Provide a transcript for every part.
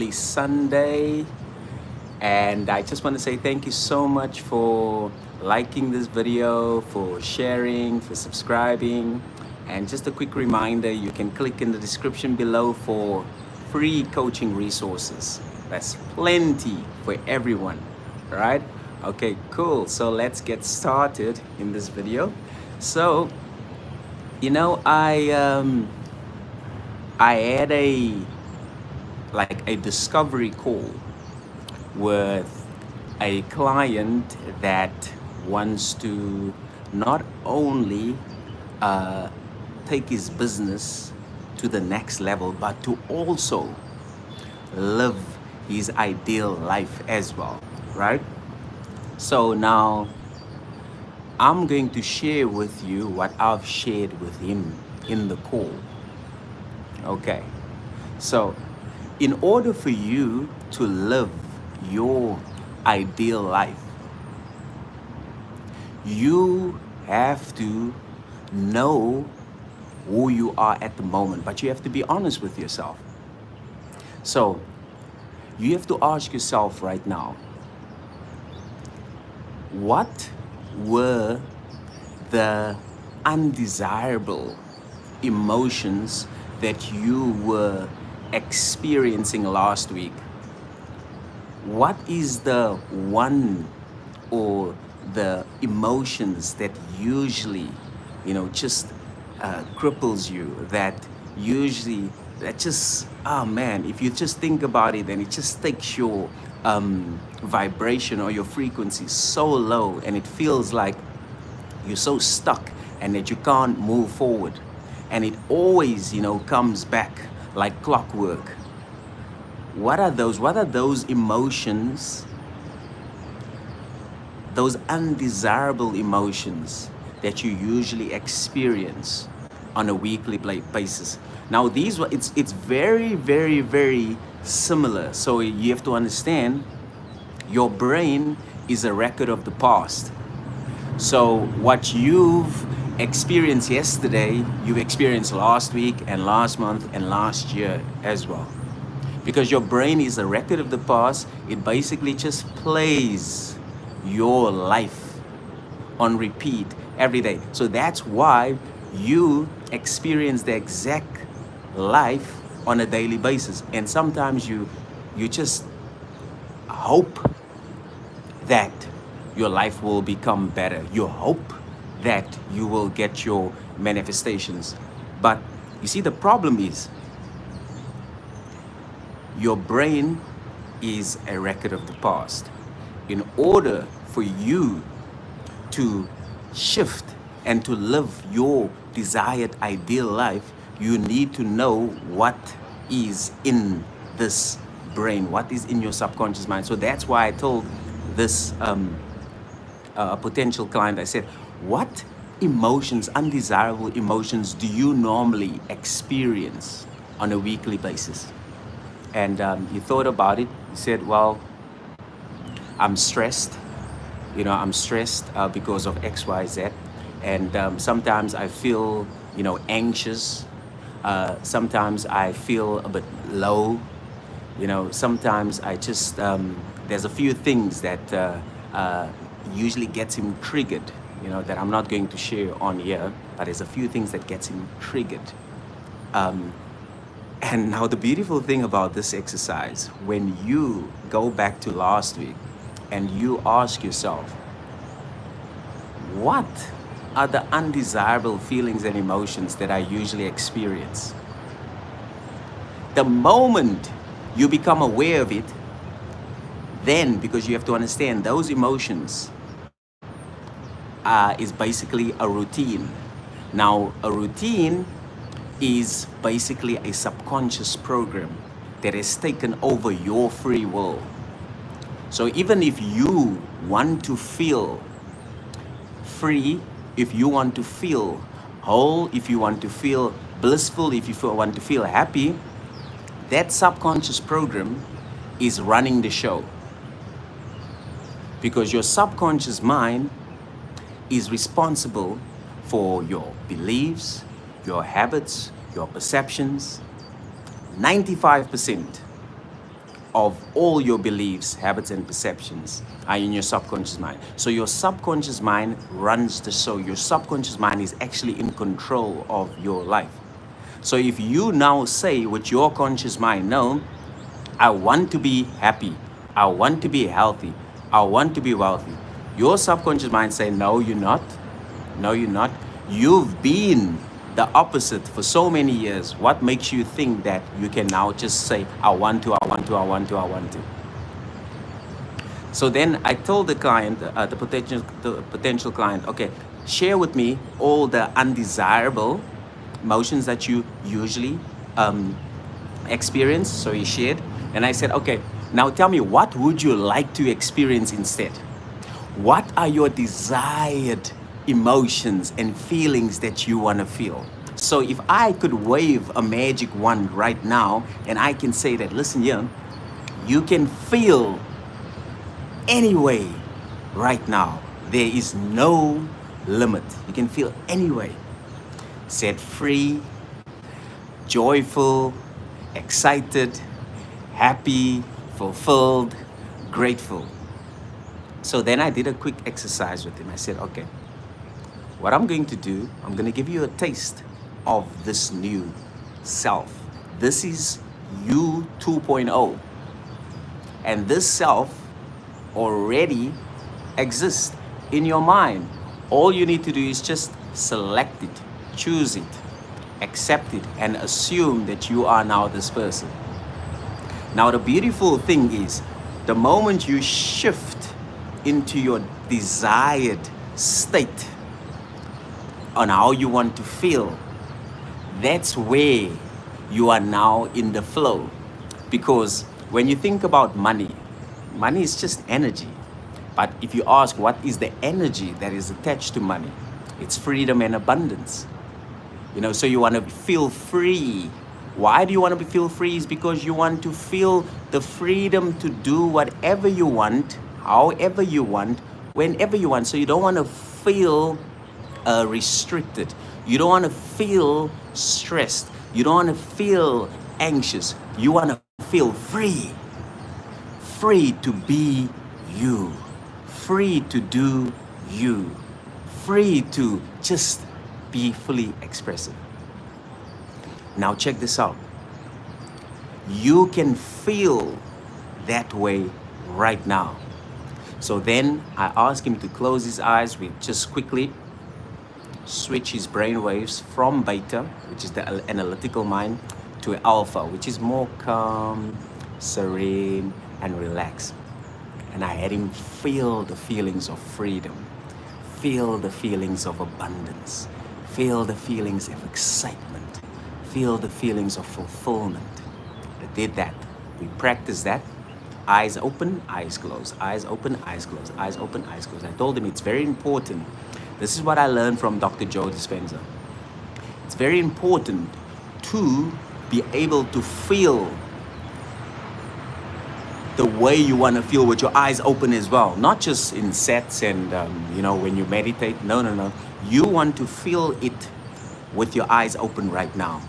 Sunday, and I just want to say thank you so much for liking this video, for sharing, for subscribing. And just a quick reminder, you can click in the description below for free coaching resources. That's plenty for everyone, right? Okay, cool. So let's get started in this video. So, you know, I had a discovery call with a client that wants to not only take his business to the next level, but to also live his ideal life as well, right? So now I'm going to share with you what I've shared with him in the call. Okay, so in order for you to live your ideal life, you have to know who you are at the moment, but you have to be honest with yourself. So you have to ask yourself right now, what were the undesirable emotions that you were experiencing last week? What is the one or the emotions that usually, just cripples you, that just, oh man, if you just think about it, then it just takes your vibration or your frequency so low, and it feels like you're so stuck and that you can't move forward. And it always, comes back like clockwork. What are those emotions, those undesirable emotions that you usually experience on a weekly basis? Now, it's very, very, very similar. So you have to understand, your brain is a record of the past. So what you've experienced yesterday, you've experienced last week and last month and last year as well. Because your brain is a record of the past, it basically just plays your life on repeat every day. So that's why you experience the exact life on a daily basis. And sometimes you just hope that your life will become better. You hope that you will get your manifestations. But you see, the problem is your brain is a record of the past. In order for you to shift and to live your desired ideal life, you need to know what is in this brain, what is in your subconscious mind. So that's why I told this potential client, I said, what emotions, undesirable emotions, do you normally experience on a weekly basis? And he thought about it. He said, well, I'm stressed. I'm stressed because of X, Y, Z. And sometimes I feel, anxious. Sometimes I feel a bit low. Sometimes I just, there's a few things that usually gets him triggered, that I'm not going to share on here, but there's a few things that gets him triggered. And now the beautiful thing about this exercise, when you go back to last week and you ask yourself, what are the undesirable feelings and emotions that I usually experience? The moment you become aware of it, then, because you have to understand, those emotions is basically a routine. Now, a routine is basically a subconscious program that has taken over your free will. So even if you want to feel free, if you want to feel whole, if you want to feel blissful, if you want to feel happy, that subconscious program is running the show. Because your subconscious mind is responsible for your beliefs, your habits, your perceptions. 95% of all your beliefs, habits, and perceptions are in your subconscious mind. So your subconscious mind runs the show. Your subconscious mind is actually in control of your life. So if you now say with your conscious mind, no, I want to be happy, I want to be healthy, I want to be wealthy, your subconscious mind say, no, you're not. No, you're not. You've been the opposite for so many years. What makes you think that you can now just say, I want to, I want to, I want to, I want to? So then I told the client, the potential client, okay, share with me all the undesirable emotions that you usually experience. So he shared, and I said, okay, now tell me, what would you like to experience instead? What are your desired emotions and feelings that you want to feel? So if I could wave a magic wand right now and I can say that, listen here, you can feel anyway right now. There is no limit. You can feel anyway. Set free, joyful, excited, happy, fulfilled, grateful. So then I did a quick exercise with him. I said, okay, what I'm going to do, I'm going to give you a taste of this new self. This is you 2.0. And this self already exists in your mind. All you need to do is just select it, choose it, accept it, and assume that you are now this person. Now, the beautiful thing is, the moment you shift into your desired state on how you want to feel, that's where you are now in the flow. Because when you think about money, money is just energy. But if you ask what is the energy that is attached to money, it's freedom and abundance. You know, so you want to feel free. Why do you want to feel free? Is because you want to feel the freedom to do whatever you want, however you want, whenever you want. So you don't want to feel restricted. You don't want to feel stressed. You don't want to feel anxious. You want to feel free. Free to be you. Free to do you. Free to just be fully expressive. Now check this out. You can feel that way right now. So then I asked him to close his eyes. We just quickly switch his brain waves from beta, which is the analytical mind, to alpha, which is more calm, serene, and relaxed. And I had him feel the feelings of freedom, feel the feelings of abundance, feel the feelings of excitement, feel the feelings of fulfillment. I did that. We practiced that. Eyes open, eyes closed, eyes open, eyes closed, eyes open, eyes closed. I told him it's very important. This is what I learned from Dr. Joe Dispenza. It's very important to be able to feel the way you want to feel with your eyes open as well. Not just in sets and, when you meditate. No. You want to feel it with your eyes open right now.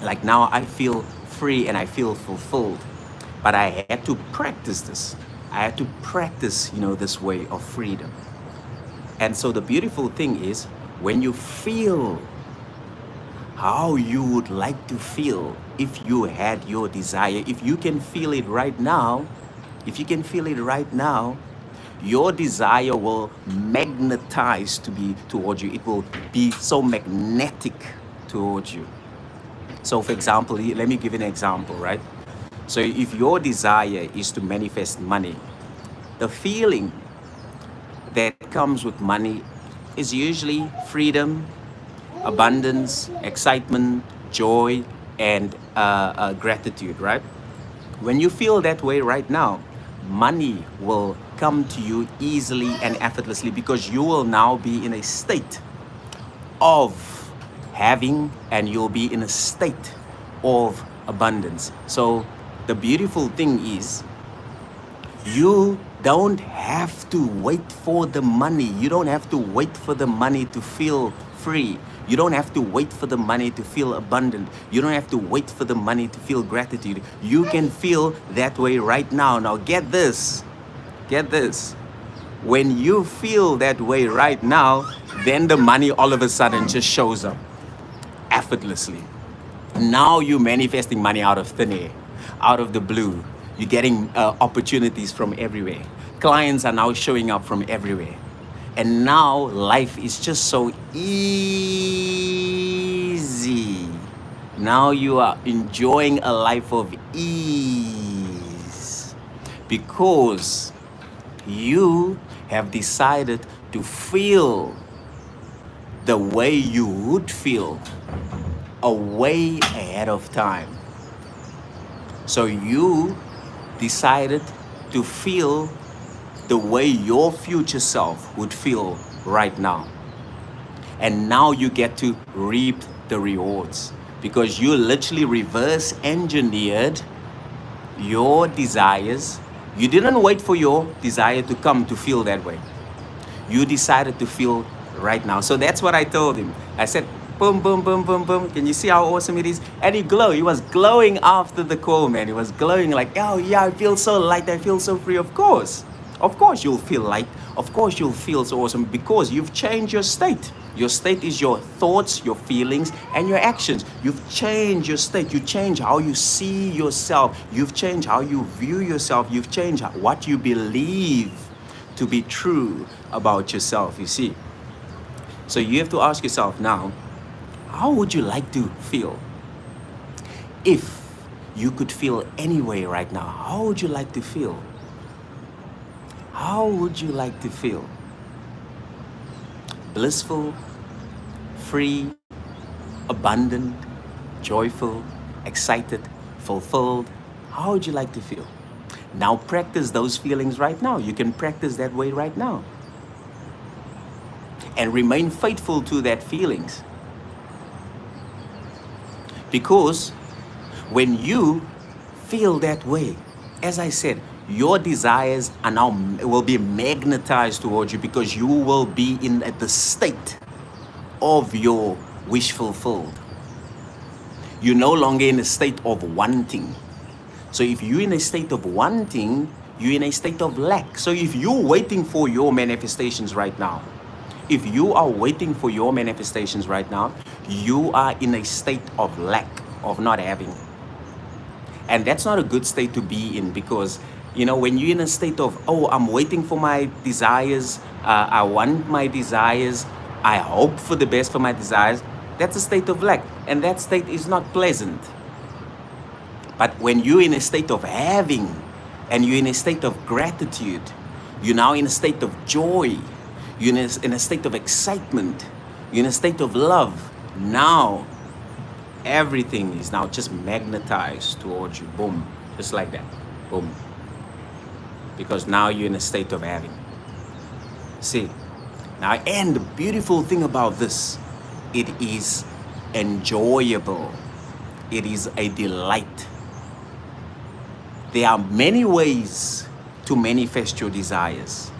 Like now I feel free and I feel fulfilled. But I had to practice this. I had to practice, this way of freedom. And so the beautiful thing is, when you feel how you would like to feel if you had your desire, if you can feel it right now, your desire will magnetize towards you. It will be so magnetic towards you. So for example, let me give you an example, right? So if your desire is to manifest money, the feeling that comes with money is usually freedom, abundance, excitement, joy, and gratitude, right? When you feel that way right now, money will come to you easily and effortlessly because you will now be in a state of having, and you'll be in a state of abundance. So the beautiful thing is, you don't have to wait for the money. You don't have to wait for the money to feel free. You don't have to wait for the money to feel abundant. You don't have to wait for the money to feel gratitude. You can feel that way right now. Now get this. Get this. When you feel that way right now, then the money all of a sudden just shows up effortlessly. Now you're manifesting money out of thin air, out of the blue. You're getting opportunities from everywhere. Clients are now showing up from everywhere. And now life is just so easy. Now you are enjoying a life of ease because you have decided to feel the way you would feel a way ahead of time. So you decided to feel the way your future self would feel right now. And now you get to reap the rewards because you literally reverse engineered your desires. You didn't wait for your desire to come to feel that way. You decided to feel right now. So that's what I told him. I said, boom, boom, boom, boom, boom. Can you see how awesome it is? And he glowed. He was glowing after the call, man. He was glowing like, oh yeah, I feel so light. I feel so free. Of course you'll feel light. Of course you'll feel so awesome because you've changed your state. Your state is your thoughts, your feelings, and your actions. You've changed your state. You change how you see yourself. You've changed how you view yourself. You've changed what you believe to be true about yourself, you see. So you have to ask yourself now, how would you like to feel? If you could feel any way right now, how would you like to feel? How would you like to feel? Blissful, free, abundant, joyful, excited, fulfilled. How would you like to feel? Now practice those feelings right now. You can practice that way right now. And remain faithful to that feelings. Because when you feel that way, as I said, your desires are now will be magnetized towards you because you will be in the state of your wish fulfilled. You're no longer in a state of wanting. So if you're in a state of wanting, you're in a state of lack. So if you're waiting for your manifestations right now, if you are waiting for your manifestations right now, you are in a state of lack, of not having. And that's not a good state to be in because, you know, when you're in a state of, oh, I'm waiting for my desires, I want my desires, I hope for the best for my desires, that's a state of lack. And that state is not pleasant. But when you're in a state of having, and you're in a state of gratitude, you're now in a state of joy, you're in a state of excitement, you're in a state of love. Now, everything is now just magnetized towards you. Boom. Just like that. Boom. Because now you're in a state of having. See? Now, and the beautiful thing about this, it is enjoyable. It is a delight. There are many ways to manifest your desires.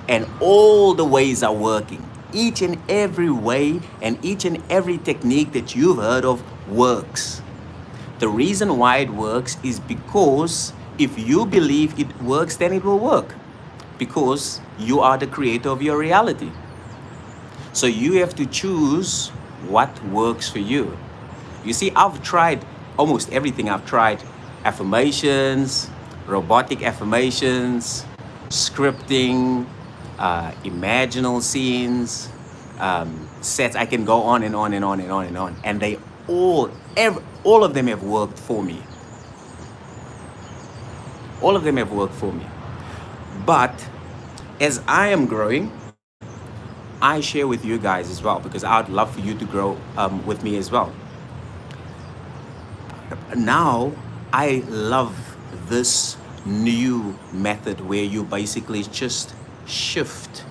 And all the ways are working. Each and every way and each and every technique that you've heard of works. The reason why it works is because if you believe it works, then it will work. Because you are the creator of your reality. So you have to choose what works for you. You see, I've tried almost everything. I've tried affirmations, robotic affirmations, scripting, imaginal scenes, sets. I can go on and on and on and on and on. And they all of them have worked for me. All of them have worked for me. But as I am growing, I share with you guys as well because I'd love for you to grow with me as well. Now, I love this new method where you basically just shift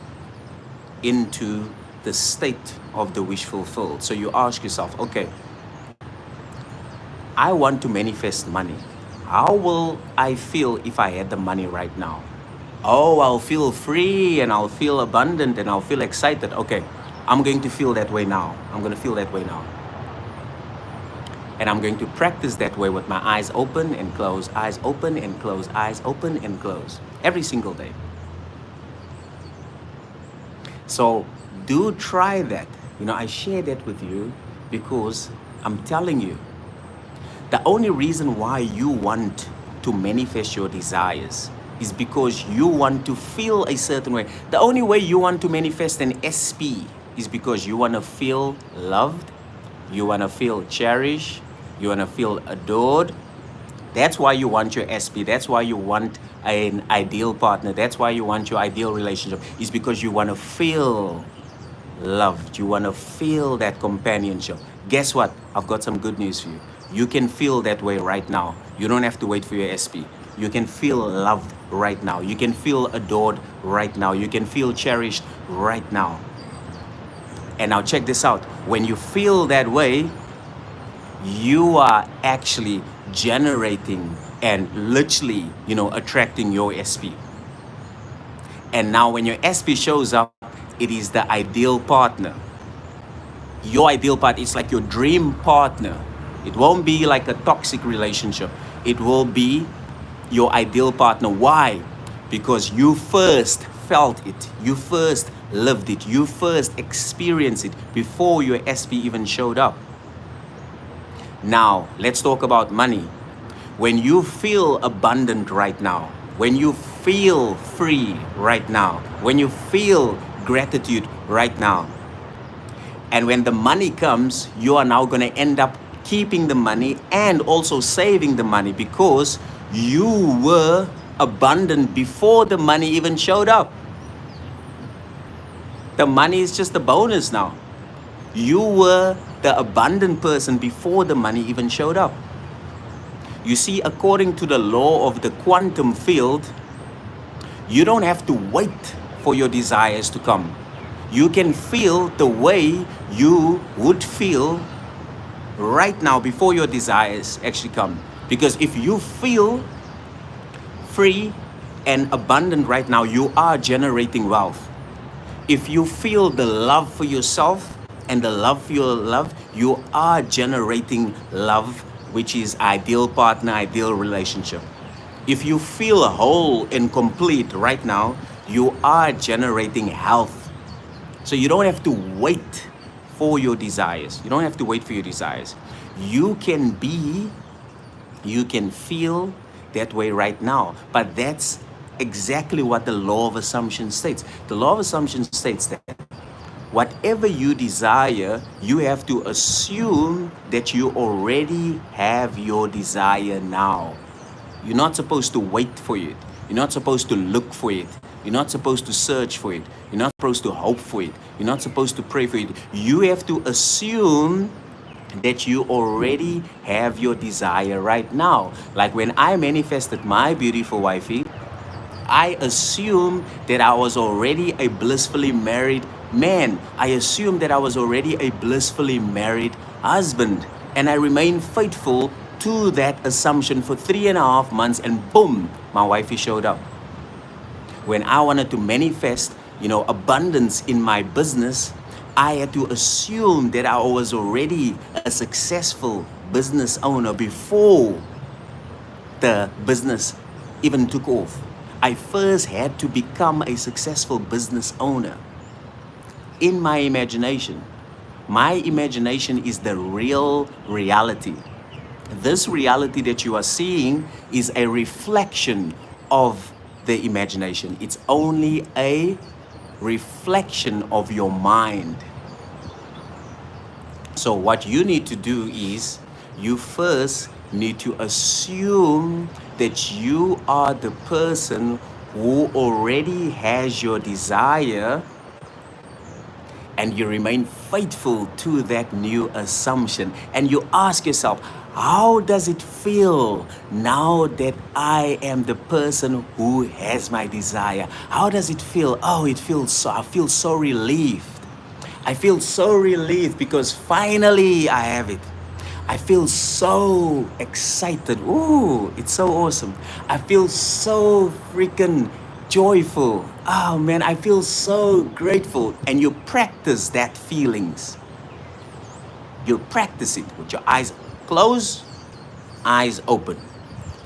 into the state of the wish fulfilled. So you ask yourself, okay, I want to manifest money. How will I feel if I had the money right now? Oh, I'll feel free and I'll feel abundant and I'll feel excited. Okay, I'm going to feel that way now. I'm going to feel that way now. And I'm going to practice that way with my eyes open and close, eyes open and close, eyes open and close, every single day. So do try that. You know, I share that with you because I'm telling you, the only reason why you want to manifest your desires is because you want to feel a certain way. The only way you want to manifest an SP is because you want to feel loved, you want to feel cherished, you want to feel adored. That's why you want your SP. That's why you want an ideal partner. That's why you want your ideal relationship. It's because you want to feel loved. You want to feel that companionship. Guess what? I've got some good news for you. You can feel that way right now. You don't have to wait for your SP. You can feel loved right now. You can feel adored right now. You can feel cherished right now. And now check this out. When you feel that way, you are actually generating and literally, you know, attracting your SP. And now when your SP shows up, it is the ideal partner. Your ideal partner is like your dream partner. It won't be like a toxic relationship. It will be your ideal partner. Why? Because you first felt it. You first lived it. You first experienced it before your SP even showed up. Now, let's talk about money. When you feel abundant right now, when you feel free right now, when you feel gratitude right now, and when the money comes, you are now going to end up keeping the money and also saving the money because you were abundant before the money even showed up. The money is just a bonus now. You were the abundant person before the money even showed up. You see, according to the law of the quantum field, you don't have to wait for your desires to come. You can feel the way you would feel right now before your desires actually come. Because if you feel free and abundant right now, you are generating wealth. If you feel the love for yourself and the love for your love, you are generating love, which is ideal partner, ideal relationship. If you feel whole and complete right now, you are generating health. So you don't have to wait for your desires. You don't have to wait for your desires. You can feel that way right now. But that's exactly what the law of assumption states. The law of assumption states that whatever you desire, you have to assume that you already have your desire now. You're not supposed to wait for it. You're not supposed to look for it. You're not supposed to search for it. You're not supposed to hope for it. You're not supposed to pray for it. You have to assume that you already have your desire right now. Like when I manifested my beautiful wifey, I assumed that I was already a blissfully married man. I assumed that I was already a blissfully married husband. And I remained faithful to that assumption for 3.5 months, and boom, my wifey showed up. When I wanted to manifest, abundance in my business, I had to assume that I was already a successful business owner before the business even took off. I first had to become a successful business owner. In my imagination is the real reality. This reality that you are seeing is a reflection of the imagination. It's only a reflection of your mind. So what you need to do is you first need to assume that you are the person who already has your desire, and you remain faithful to that new assumption. And you ask yourself, how does it feel now that I am the person who has my desire? How does it feel? Oh, I feel so relieved. I feel so relieved because finally I have it. I feel so excited. Ooh, it's so awesome. I feel so freaking joyful. Oh man, I feel so grateful. And you practice that feelings. You practice it with your eyes closed, eyes open.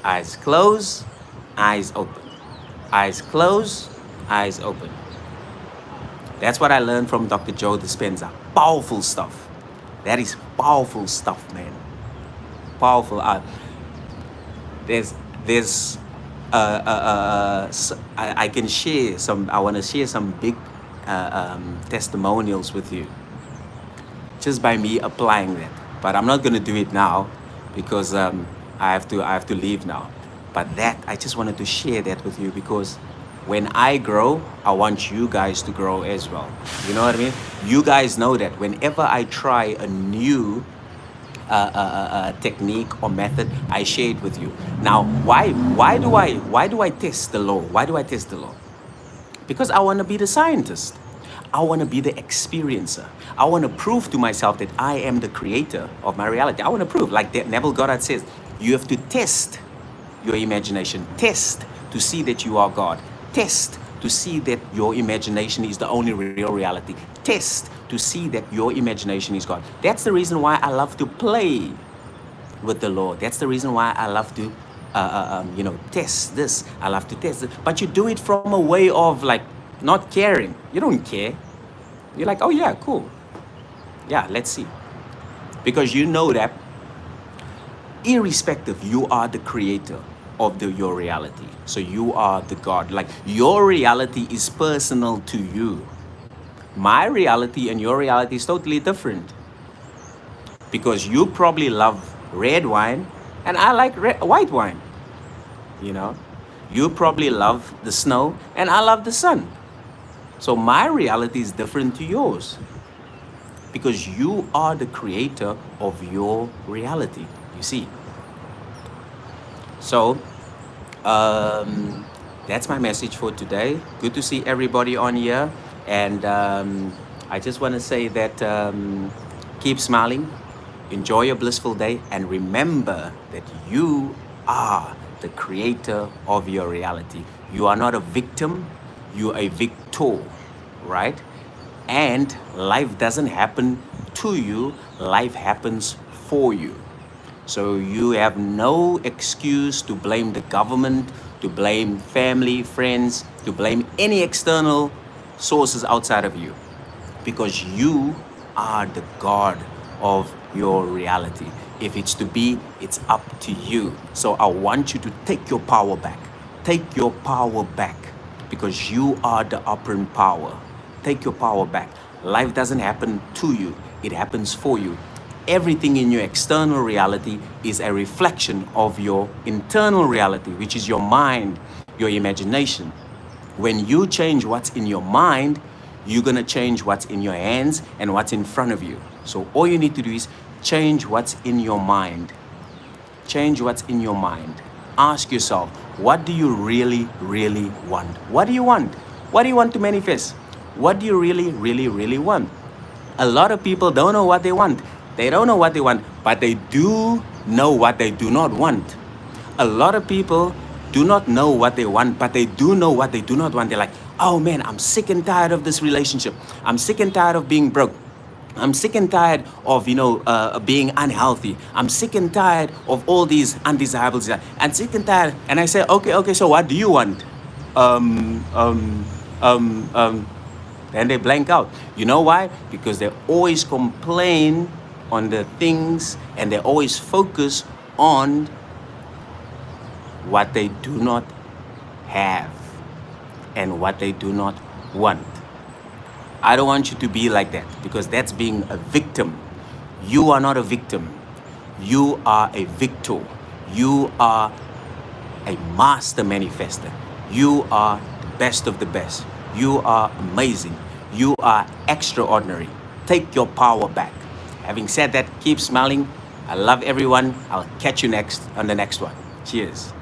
Eyes closed, eyes open. Eyes closed, eyes open. That's what I learned from Dr. Joe Dispenza. Powerful stuff. That is powerful stuff, man. Powerful. There's I can share some. I want to share some big testimonials with you, just by me applying that. But I'm not going to do it now because I have to leave now. But that I just wanted to share that with you because when I grow, I want you guys to grow as well. You know what I mean? You guys know that whenever I try a new technique or method, I share it with you. Now, why do I test the law? Why do I test the law? Because I want to be the scientist. I want to be the experiencer. I want to prove to myself that I am the creator of my reality. I want to prove, like Neville Goddard says, you have to test your imagination. Test to see that you are God. Test to see that your imagination is the only real reality. Test to see that your imagination is God. That's the reason why I love to play with the Lord. That's the reason why I love to, test this. I love to test it. But you do it from a way of like not caring. You don't care. You're like, oh yeah, cool. Yeah, let's see. Because you know that irrespective, you are the creator of your reality. So you are the God. Like your reality is personal to you. My reality and your reality is totally different. Because you probably love red wine and I like white wine. You know, you probably love the snow and I love the sun. So my reality is different to yours. Because you are the creator of your reality. You see. So, that's my message for today. Good to see everybody on here. And I just want to say that keep smiling, enjoy your blissful day, and remember that you are the creator of your reality. You are not a victim, you're a victor, right? And life doesn't happen to you, life happens for you. So you have no excuse to blame the government, to blame family, friends, to blame any external sources outside of you. Because you are the God of your reality. If it's to be, it's up to you. So I want you to take your power back. Take your power back. Because you are the operant power. Take your power back. Life doesn't happen to you, it happens for you. Everything in your external reality is a reflection of your internal reality, which is your mind, your imagination. When you change what's in your mind, you're going to change what's in your hands and what's in front of you. So all you need to do is change what's in your mind. Change what's in your mind. Ask yourself, what do you really, really want? What do you want? What do you want to manifest? What do you really, really, really want? A lot of people don't know what they want. They don't know what they want, but they do know what they do not want. A lot of people do not know what they want, but they do know what they do not want. They're like, oh man, I'm sick and tired of this relationship. I'm sick and tired of being broke. I'm sick and tired of, being unhealthy. I'm sick and tired of all these undesirable desires. I'm sick and tired. And I say, okay, so what do you want? Then they blank out. You know why? Because they always complain on the things and they always focus on what they do not have and what they do not want. I don't want you to be like that because that's being a victim. You are not a victim. You are a victor. You are a master manifester. You are the best of the best. You are amazing. You are extraordinary. Take your power back. Having said that, keep smiling. I love everyone. I'll catch you next on the next one. Cheers.